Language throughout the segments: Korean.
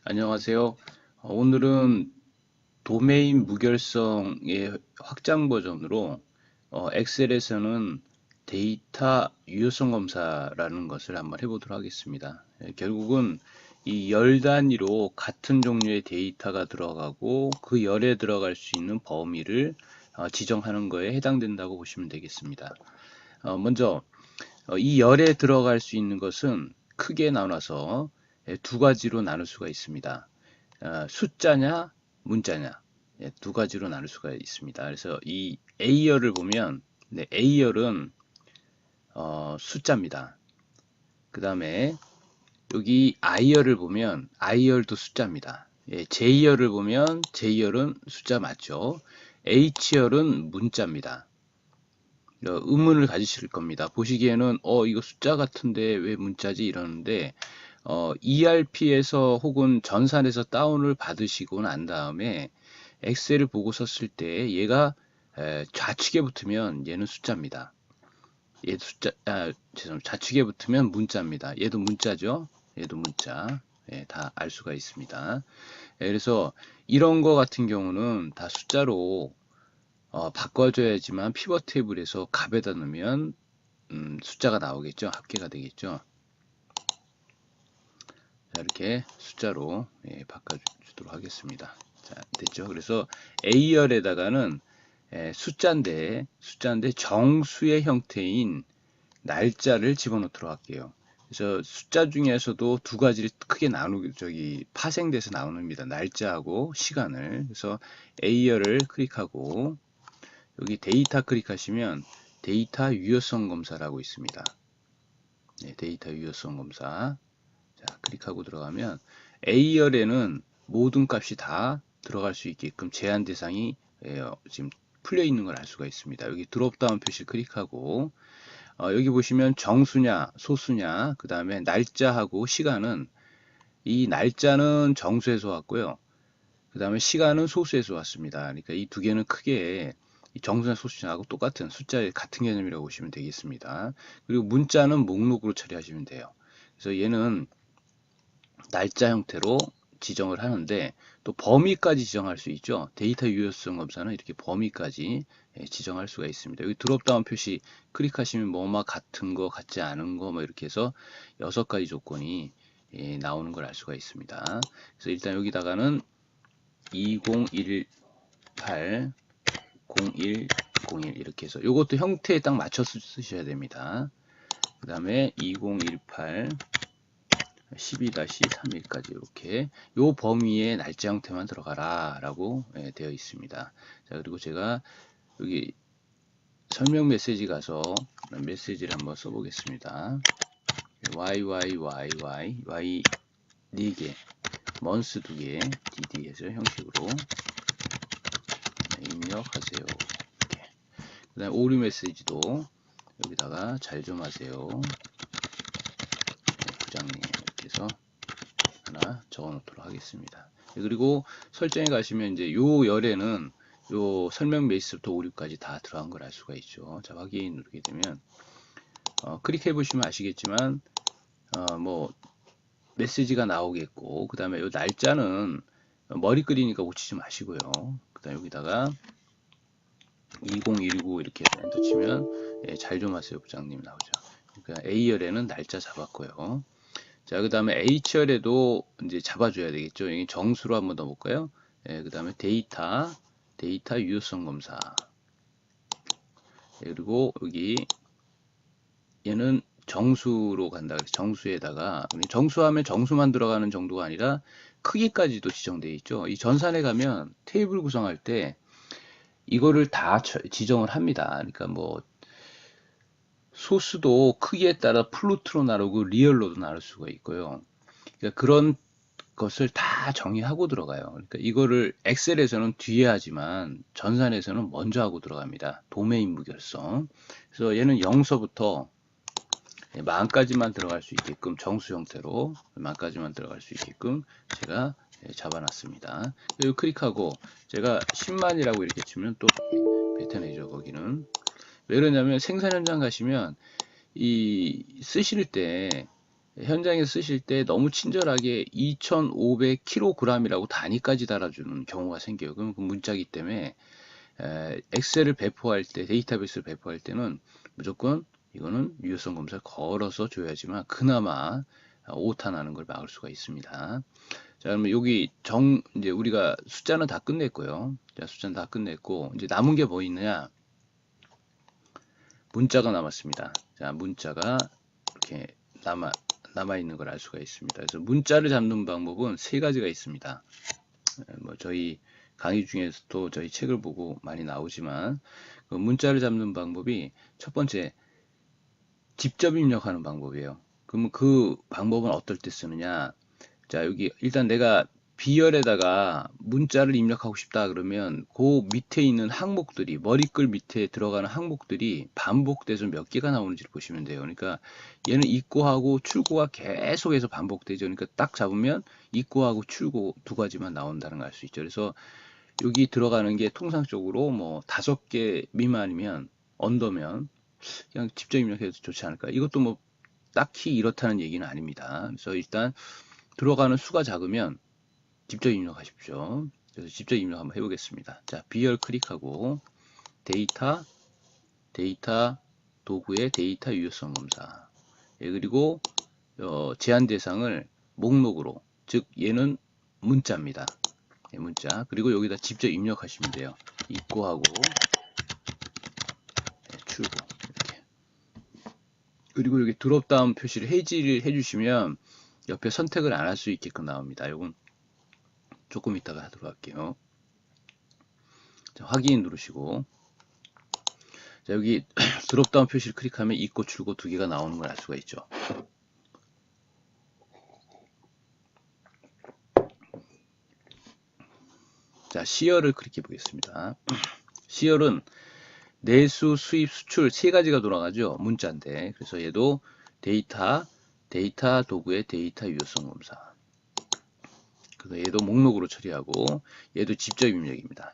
안녕하세요. 오늘은 도메인 무결성의 확장 버전으로 엑셀에서는 데이터 유효성 검사라는 것을 한번 해보도록 하겠습니다. 결국은 이 열 단위로 같은 종류의 데이터가 들어가고 그 열에 들어갈 수 있는 범위를 지정하는 거에 해당된다고 보시면 되겠습니다. 먼저 이 열에 들어갈 수 있는 것은 크게 나눠서 두 가지로 나눌 수가 있습니다. 숫자냐 문자냐, 두 가지로 나눌 수가 있습니다. 그래서 이 A열을 보면 A열은 숫자입니다. 그 다음에 여기 I열을 보면 I열도 숫자입니다. J열을 보면 J열은 숫자 맞죠? H열은 문자입니다. 의문을 가지실 겁니다. 보시기에는 이거 숫자 같은데 왜 문자지 이러는데 ERP에서 혹은 전산에서 다운을 받으시고 난 다음에 엑셀을 보고 썼을 때 얘가 좌측에 붙으면 얘는 숫자입니다. 얘도 죄송합니다. 좌측에 붙으면 문자입니다. 얘도 문자죠. 얘도 문자. 다 알 수가 있습니다. 그래서 이런 거 같은 경우는 다 숫자로 바꿔줘야지만 피벗 테이블에서 값에다 넣으면 숫자가 나오겠죠. 합계가 되겠죠. 자, 이렇게 숫자로 바꿔주도록 하겠습니다. 자, 됐죠. 그래서 A열에다가는 숫자인데 정수의 형태인 날짜를 집어넣도록 할게요. 그래서 숫자 중에서도 두 가지를 크게 파생돼서 나옵니다. 날짜하고 시간을. 그래서 A열을 클릭하고 여기 데이터 클릭하시면 데이터 유효성 검사라고 있습니다. 데이터 유효성 검사. 자, 클릭하고 들어가면 A열에는 모든 값이 다 들어갈 수 있게끔 제한 대상이 지금 풀려 있는 걸 알 수가 있습니다. 여기 드롭다운 표시 클릭하고 여기 보시면 정수냐 소수냐 그 다음에 날짜하고 시간은 이 날짜는 정수에서 왔고요. 그 다음에 시간은 소수에서 왔습니다. 그러니까 이 두 개는 크게 정수나 소수냐하고 똑같은 숫자의 같은 개념이라고 보시면 되겠습니다. 그리고 문자는 목록으로 처리하시면 돼요. 그래서 얘는 날짜 형태로 지정을 하는데 또 범위까지 지정할 수 있죠. 데이터 유효성 검사는 이렇게 범위까지 지정할 수가 있습니다. 여기 드롭다운 표시 클릭하시면 뭐뭐 같은 거 같지 않은 거 뭐 이렇게 해서 6가지 조건이 나오는 걸 알 수가 있습니다. 그래서 일단 여기다가는 2018 0101 이렇게 해서 이것도 형태에 딱 맞춰 쓰셔야 됩니다. 그 다음에 2018 12-3일까지 이렇게 요 범위의 날짜 형태만 들어가라 라고 되어 있습니다. 자, 그리고 제가 여기 설명 메시지 가서 메시지를 한번 써보겠습니다. y 4개 months 2개 dd에서 형식으로 입력하세요. 이렇게. 그 다음에 오류 메시지도 여기다가 잘 좀 하세요. 부장님 이렇게 해서 하나 적어 놓도록 하겠습니다. 그리고 설정에 가시면 이제 요 열에는 요 설명 메시지부터 오류까지 다 들어간 걸 알 수가 있죠. 자, 확인 누르게 되면 클릭해 보시면 아시겠지만 뭐 메시지가 나오겠고 그 다음에 요 날짜는 머리 끄리니까 고치지 마시고요. 그 다음에 여기다가 2019 이렇게 해서 엔터 치면 잘 좀 하세요 부장님 나오죠. 그러니까 A열에는 날짜 잡았고요. 자, 그 다음에 H열에도 이제 잡아줘야 되겠죠. 여기 정수로 한번 넣어볼까요? 그 다음에 데이터 유효성 검사. 그리고 여기 얘는 정수로 간다. 그래서 정수에다가 정수하면 정수만 들어가는 정도가 아니라 크기까지도 지정되어 있죠. 이 전산에 가면 테이블 구성할 때 이거를 다 지정을 합니다. 그러니까 뭐 소스도 크기에 따라 플루트로 나누고 리얼로도 나눌 수가 있고요. 그러니까 그런 것을 다 정의하고 들어가요. 그러니까 이거를 엑셀에서는 뒤에 하지만 전산에서는 먼저 하고 들어갑니다. 도메인 무결성. 그래서 얘는 0서부터 만까지만 들어갈 수 있게끔 정수 형태로 만까지만 들어갈 수 있게끔 제가 잡아놨습니다. 여기 클릭하고 제가 10만이라고 이렇게 치면 또 뱉어내죠. 거기는 왜 그러냐면 생산 현장 가시면 이 쓰실 때 현장에서 쓰실 때 너무 친절하게 2500kg이라고 단위까지 달아주는 경우가 생겨요. 그럼 그 문자기 때문에 엑셀을 배포할 때, 데이터베이스를 배포할 때는 무조건 이거는 유효성 검사를 걸어서 줘야지만 그나마 오타 나는 걸 막을 수가 있습니다. 자, 그러면 여기 이제 우리가 숫자는 다 끝냈고요. 자, 숫자는 다 끝냈고, 이제 남은 게 뭐 있느냐? 문자가 남았습니다. 자, 문자가 이렇게 남아 있는 걸 알 수가 있습니다. 그래서 문자를 잡는 방법은 세 가지가 있습니다. 뭐 저희 강의 중에서도 저희 책을 보고 많이 나오지만 그 문자를 잡는 방법이 첫 번째 직접 입력하는 방법이에요. 그러면 그 방법은 어떨 때 쓰느냐? 자, 여기 일단 내가 B열에다가 문자를 입력하고 싶다 그러면 그 밑에 있는 항목들이 머리글 밑에 들어가는 항목들이 반복돼서 몇 개가 나오는지를 보시면 돼요. 그러니까 얘는 입고하고 출고가 계속해서 반복되죠. 그러니까 딱 잡으면 입고하고 출고 두 가지만 나온다는 걸 알 수 있죠. 그래서 여기 들어가는 게 통상적으로 뭐 5개 미만이면 언더면 그냥 직접 입력해도 좋지 않을까. 이것도 뭐 딱히 이렇다는 얘기는 아닙니다. 그래서 일단 들어가는 수가 작으면 직접 입력하십시오. 그래서 직접 입력 한번 해보겠습니다. 자, B열 클릭하고 데이터 도구의 데이터 유효성 검사. 예, 그리고 제한 대상을 목록으로, 즉 얘는 문자입니다. 예, 문자. 그리고 여기다 직접 입력하시면 돼요. 입고하고 예, 출고 이렇게. 그리고 여기 드롭다운 표시를 해지를 해주시면 옆에 선택을 안 할 수 있게끔 나옵니다. 이건 조금 이따가 하도록 할게요. 자, 확인 누르시고 자, 여기 드롭다운 표시를 클릭하면 입고 출고 두 개가 나오는 걸 알 수가 있죠. 자, 시열을 클릭해 보겠습니다. 시열은 내수, 수입, 수출 세 가지가 돌아가죠. 문자인데. 그래서 얘도 데이터 도구의 데이터 유효성 검사. 그래서 얘도 목록으로 처리하고 얘도 직접 입력입니다.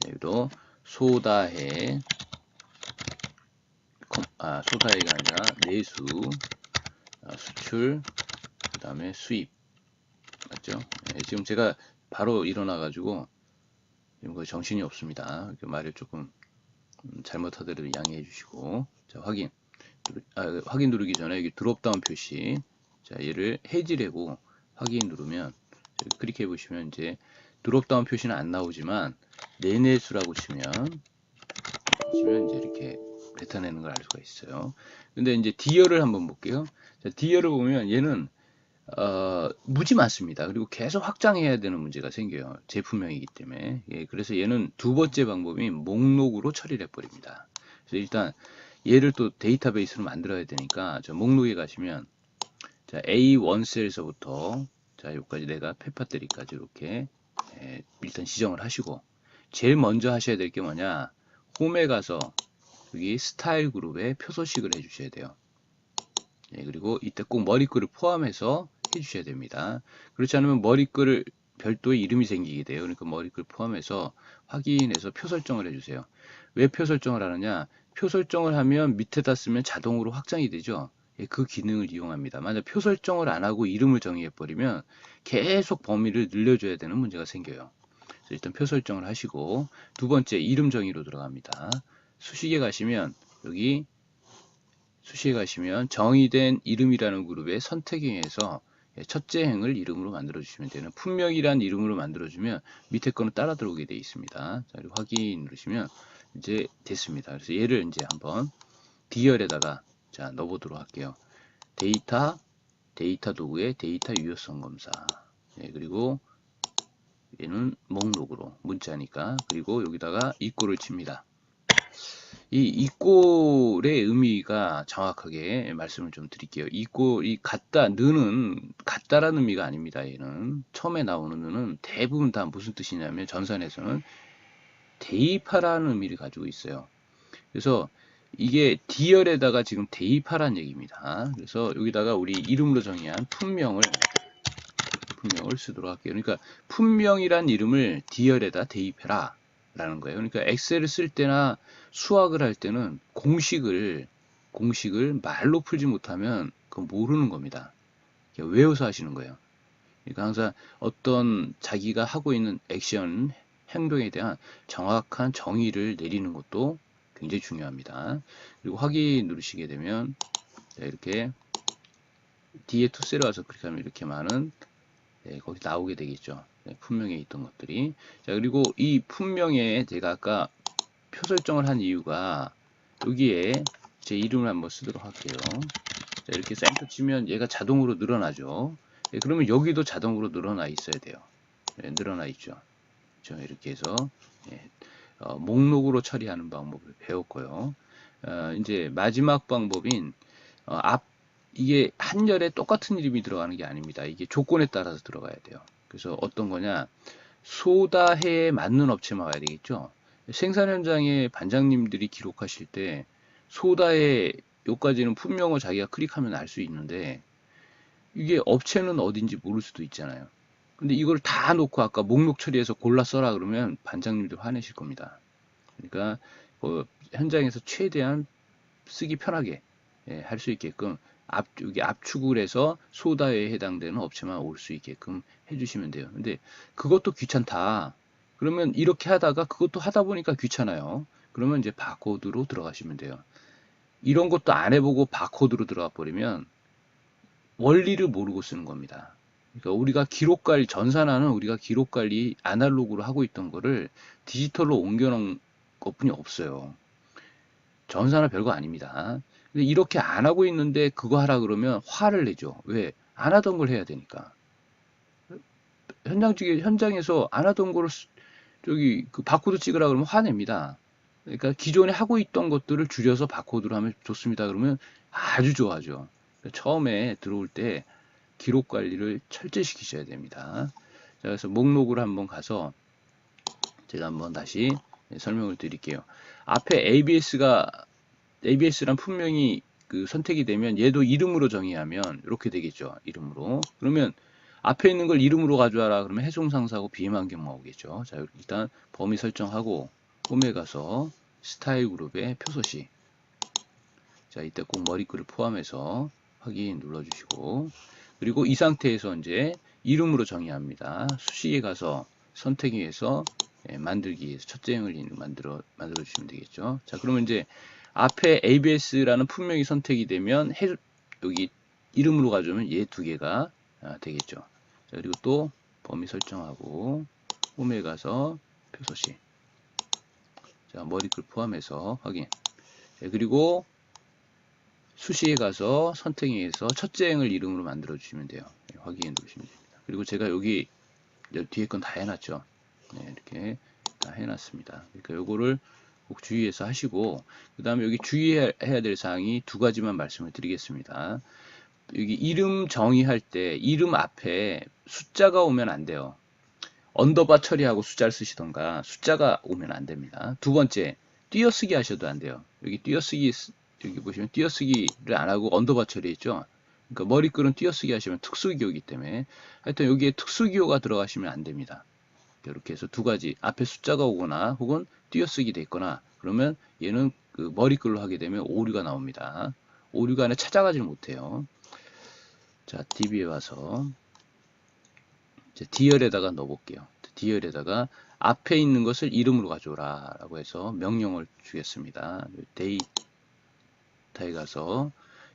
얘도 소다해 소다해가 아니라 내수, 수출, 그 다음에 수입 맞죠? 네, 지금 제가 바로 일어나가지고 지금 거의 정신이 없습니다. 말을 조금 잘못하더라도 양해해 주시고 자, 확인 누르기 전에 여기 드롭다운 표시 자, 얘를 해지라고 확인 누르면 클릭해 보시면 이제 드롭다운 표시는 안 나오지만 내내수라고 치면 이제 이렇게 뱉어내는 걸 알 수가 있어요. 근데 이제 D열을 한번 볼게요. 자, D열을 보면 얘는 무지 많습니다. 그리고 계속 확장해야 되는 문제가 생겨요. 제품명이기 때문에. 예, 그래서 얘는 두 번째 방법이 목록으로 처리를 해버립니다. 그래서 일단 얘를 또 데이터베이스로 만들어야 되니까 저 목록에 가시면 자, A1셀에서부터 자, 여기까지 내가 페파떼리까지 이렇게 일단 지정을 하시고 제일 먼저 하셔야 될 게 뭐냐 홈에 가서 여기 스타일 그룹에 표소식을 해주셔야 돼요. 예, 그리고 이때 꼭 머리글을 포함해서 해주셔야 됩니다. 그렇지 않으면 머리글을 별도의 이름이 생기게 돼요. 그러니까 머리글 포함해서 확인해서 표 설정을 해주세요. 왜 표 설정을 하느냐? 표 설정을 하면 밑에다 쓰면 자동으로 확장이 되죠. 예, 그 기능을 이용합니다. 만약 표 설정을 안 하고 이름을 정의해버리면 계속 범위를 늘려줘야 되는 문제가 생겨요. 일단 표 설정을 하시고 두 번째 이름 정의로 들어갑니다. 수식에 가시면 여기 수식에 가시면 정의된 이름이라는 그룹의 선택행에서 첫째 행을 이름으로 만들어 주시면 되는 품명이란 이름으로 만들어 주면 밑에 거는 따라 들어오게 되어 있습니다. 자, 그리고 확인 누르시면 이제 됐습니다. 그래서 얘를 이제 한번 D열에다가 자 넣어보도록 할게요. 데이터 도구의 데이터 유효성 검사. 네, 그리고 얘는 목록으로 문자니까 그리고 여기다가 이꼴을 칩니다. 이 이꼴의 의미가 정확하게 말씀을 좀 드릴게요. 이꼴이 같다, 느는 같다라는 의미가 아닙니다. 얘는 처음에 나오는 느는 대부분 다 무슨 뜻이냐면 전산에서는 대입하라는 의미를 가지고 있어요. 그래서 이게 D열에다가 지금 대입하라는 얘기입니다. 그래서 여기다가 우리 이름으로 정의한 품명을 쓰도록 할게요. 그러니까 품명이란 이름을 D열에다 대입해라 라는 거예요. 그러니까 엑셀을 쓸 때나 수학을 할 때는 공식을 말로 풀지 못하면 그건 모르는 겁니다. 외워서 하시는 거예요. 그러니까 항상 어떤 자기가 하고 있는 액션, 행동에 대한 정확한 정의를 내리는 것도 굉장히 중요합니다. 그리고 확인 누르시게 되면 이렇게 뒤에 투셀에 와서 클릭하면 이렇게 많은 거기 나오게 되겠죠. 품명에 있던 것들이. 자, 그리고 이 품명에 제가 아까 표 설정을 한 이유가 여기에 제 이름을 한번 쓰도록 할게요. 자, 이렇게 센터 치면 얘가 자동으로 늘어나죠. 그러면 여기도 자동으로 늘어나 있어야 돼요. 늘어나 있죠. 그렇죠? 이렇게 해서 목록으로 처리하는 방법을 배웠고요. 이제 마지막 방법인 이게 한열에 똑같은 이름이 들어가는 게 아닙니다. 이게 조건에 따라서 들어가야 돼요. 그래서 어떤 거냐, 소다해에 맞는 업체만 와야 되겠죠. 생산 현장에 반장님들이 기록하실 때 소다해 요까지는 품명을 자기가 클릭하면 알 수 있는데 이게 업체는 어딘지 모를 수도 있잖아요. 근데 이걸 다 놓고 아까 목록 처리해서 골라 써라 그러면 반장님들 화내실 겁니다. 그러니까 현장에서 최대한 쓰기 편하게 할 수 있게끔 여기 압축을 해서 소다에 해당되는 업체만 올 수 있게끔 해주시면 돼요. 근데 그것도 귀찮다. 그러면 이렇게 하다가 그것도 하다 보니까 귀찮아요. 그러면 이제 바코드로 들어가시면 돼요. 이런 것도 안 해보고 바코드로 들어가 버리면 원리를 모르고 쓰는 겁니다. 그러니까 우리가 기록 관리, 전산화는 우리가 기록 관리 아날로그로 하고 있던 거를 디지털로 옮겨놓은 것뿐이 없어요. 전산화 별거 아닙니다. 근데 이렇게 안 하고 있는데 그거 하라 그러면 화를 내죠. 왜? 안 하던 걸 해야 되니까. 현장에서 안 하던 거를 저기 그 바코드 찍으라 그러면 화냅니다. 그러니까 기존에 하고 있던 것들을 줄여서 바코드로 하면 좋습니다. 그러면 아주 좋아하죠. 그러니까 처음에 들어올 때 기록 관리를 철저히 시키셔야 됩니다. 자, 그래서 목록을 한번 가서 제가 한번 다시 설명을 드릴게요. 앞에 ABS란 품명이 선택이 되면 얘도 이름으로 정의하면 이렇게 되겠죠. 이름으로. 그러면 앞에 있는 걸 이름으로 가져와라 그러면 해송상사하고 BM환경만 오겠죠. 자, 일단 범위 설정하고 홈에 가서 스타일 그룹의 표소시. 자, 이때 꼭 머리글을 포함해서 확인 눌러주시고, 그리고 이 상태에서 이제 이름으로 정의합니다. 수식에 가서 선택위에서 만들기에서 첫째 행을 만들어 주시면 되겠죠. 자, 그러면 이제 앞에 ABS라는 품명이 선택이 되면 여기 이름으로 가져오면 얘 두 개가 되겠죠. 자, 그리고 또 범위 설정하고 홈에 가서 표소시. 자, 머리글 포함해서 확인. 자, 그리고 수식에 가서 선택에서 첫째 행을 이름으로 만들어 주시면 돼요. 확인 누르시면 됩니다. 그리고 제가 여기 뒤에 건 다 해놨죠. 이렇게 다 해놨습니다. 그러니까 요거를 꼭 주의해서 하시고, 그 다음에 여기 주의해야 될 사항이 두 가지만 말씀을 드리겠습니다. 여기 이름 정의할 때 이름 앞에 숫자가 오면 안 돼요. 언더바 처리하고 숫자를 쓰시던가 숫자가 오면 안 됩니다. 두 번째, 띄어쓰기 하셔도 안 돼요. 여기 여기 보시면 띄어쓰기를 안 하고 언더바 처리했죠. 그러니까 머리글은 띄어쓰기 하시면 특수기호이기 때문에 하여튼 여기에 특수기호가 들어가시면 안 됩니다. 이렇게 해서 두 가지, 앞에 숫자가 오거나 혹은 띄어쓰기 돼 있거나 그러면 얘는 머리글로 하게 되면 오류가 나옵니다. 오류가 안에 찾아가지를 못해요. 자, DB에 와서 이제 D열에다가 넣어볼게요. D열에다가 앞에 있는 것을 이름으로 가져오라 라고 해서 명령을 주겠습니다. 데이터에 가서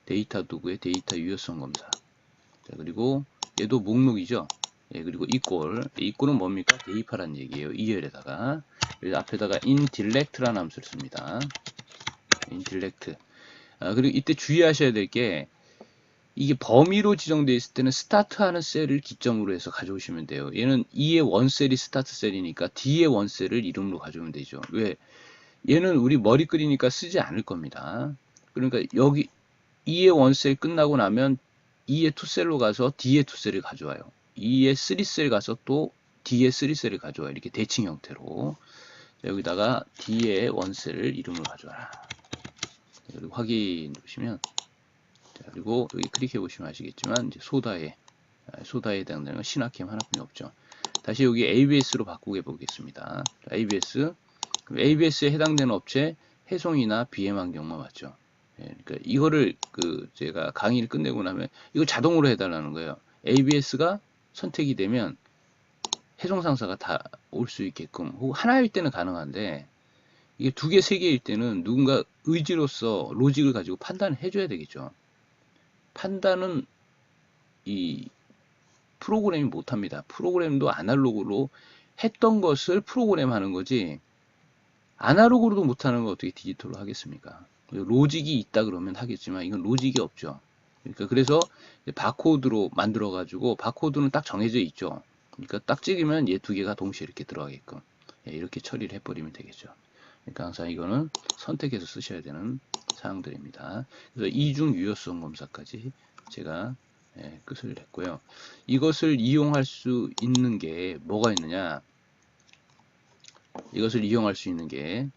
데이터 도구의 데이터 유효성 검사. 자, 그리고 얘도 목록이죠. 예, 그리고 이꼴은 뭡니까? 대입하라는 얘기예요. 2열에다가 앞에다가 inDelect라는 함수를 씁니다. inDelect. 그리고 이때 주의하셔야 될 게 이게 범위로 지정되어 있을 때는 스타트하는 셀을 기점으로 해서 가져오시면 돼요. 얘는 2의 원셀이 스타트 셀이니까 D의 원셀을 이름으로 가져오면 되죠. 왜? 얘는 우리 머리 끓이니까 쓰지 않을 겁니다. 그러니까 여기 2의 원셀 끝나고 나면 2의 투셀로 가서 D의 투셀을 가져와요. 2의 3셀 가서 또 D의 3셀을 가져와요. 이렇게 대칭 형태로. 자, 여기다가 D의 원셀을 이름으로 가져와라. 그리고 확인 누르시면, 자, 그리고 여기 클릭해 보시면 아시겠지만 이제 소다에 해당되는 건 신화캠 하나뿐이 없죠. 다시 여기 ABS로 바꾸게 보겠습니다. ABS에 해당되는 업체 해송이나 BM 환경만 맞죠. 그러니까 이거를 제가 강의를 끝내고 나면 이거 자동으로 해달라는 거예요. ABS가 선택이 되면 해송상사가 다 올 수 있게끔, 혹은 하나일 때는 가능한데 이게 두 개, 세 개일 때는 누군가 의지로서 로직을 가지고 판단을 해줘야 되겠죠. 판단은 이 프로그램이 못합니다. 프로그램도 아날로그로 했던 것을 프로그램 하는 거지, 아날로그로도 못하는 거 어떻게 디지털로 하겠습니까? 로직이 있다 그러면 하겠지만 이건 로직이 없죠. 그러니까 그래서 바코드로 만들어 가지고, 바코드는 딱 정해져 있죠. 그러니까 딱 찍으면 얘 두 개가 동시에 이렇게 들어가게끔 이렇게 처리를 해버리면 되겠죠. 그러니까 항상 이거는 선택해서 쓰셔야 되는 사항들입니다. 그래서 이중 유효성 검사까지 제가 끝을 냈고요. 이것을 이용할 수 있는 게 뭐가 있느냐? 이것을 이용할 수 있는 게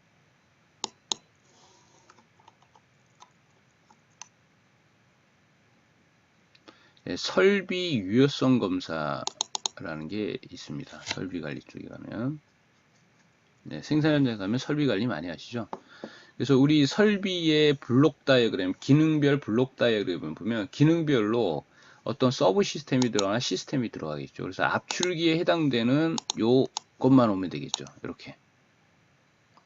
설비 유효성 검사라는 게 있습니다. 설비 관리 쪽에 가면, 생산 현장에 가면 설비 관리 많이 하시죠. 그래서 우리 설비의 블록 다이어그램, 기능별 블록 다이어그램을 보면 기능별로 어떤 서브 시스템이 들어가나 시스템이 들어가겠죠. 그래서 압출기에 해당되는 요것만 오면 되겠죠. 이렇게.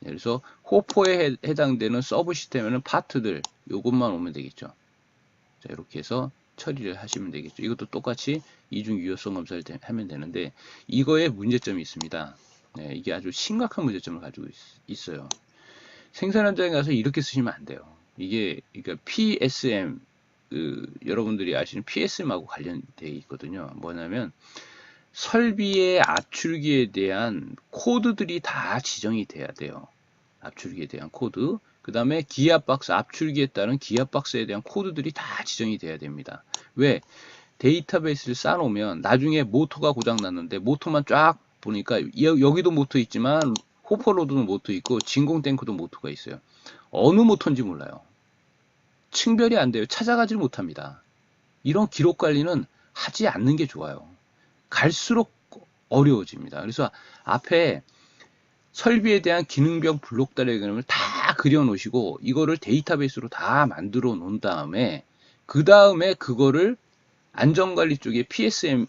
그래서 호포에 해당되는 서브 시스템에는 파트들 요것만 오면 되겠죠. 자, 이렇게 해서 처리를 하시면 되겠죠. 이것도 똑같이 이중 유효성 검사를 하면 되는데, 이거에 문제점이 있습니다. 이게 아주 심각한 문제점을 가지고 있어요. 생산 현장에 가서 이렇게 쓰시면 안 돼요. 이게 그러니까 PSM, 여러분들이 아시는 PSM하고 관련되어 있거든요. 뭐냐면 설비의 압출기에 대한 코드들이 다 지정이 돼야 돼요. 압출기에 대한 코드, 그 다음에 기압박스, 압출기에 따른 기압박스에 대한 코드들이 다 지정이 돼야 됩니다. 왜? 데이터베이스를 쌓아놓으면 나중에 모터가 고장 났는데, 모터만 쫙 보니까 여기도 모터 있지만 호퍼로드는 모터 있고 진공 탱크도 모터가 있어요. 어느 모터인지 몰라요. 층별이 안 돼요. 찾아가질 못합니다. 이런 기록 관리는 하지 않는 게 좋아요. 갈수록 어려워집니다. 그래서 앞에 설비에 대한 기능별 블록 다이어그램을 다 그려 놓으시고 이거를 데이터베이스로 다 만들어 놓은 다음에, 그 다음에 그거를 안전관리 쪽에 PSM의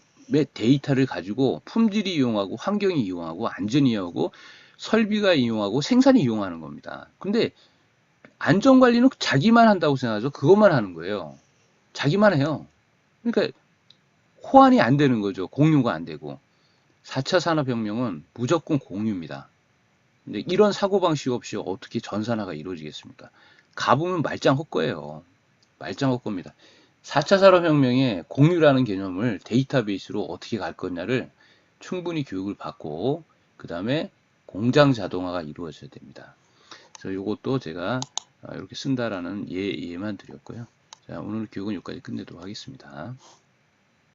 데이터를 가지고 품질이 이용하고, 환경이 이용하고, 안전이 이용하고, 설비가 이용하고, 생산이 이용하는 겁니다. 근데 안전관리는 자기만 한다고 생각하죠. 그것만 하는 거예요. 자기만 해요. 그러니까 호환이 안 되는 거죠. 공유가 안 되고. 4차 산업혁명은 무조건 공유입니다. 근데 이런 사고방식 없이 어떻게 전산화가 이루어지겠습니까? 가보면 말짱 헛거예요. 말짱 헛겁니다. 4차 산업혁명의 공유라는 개념을 데이터베이스로 어떻게 갈 거냐를 충분히 교육을 받고, 그 다음에 공장 자동화가 이루어져야 됩니다. 그래서 이것도 제가 이렇게 쓴다라는 예만 드렸고요. 자, 오늘 교육은 여기까지 끝내도록 하겠습니다.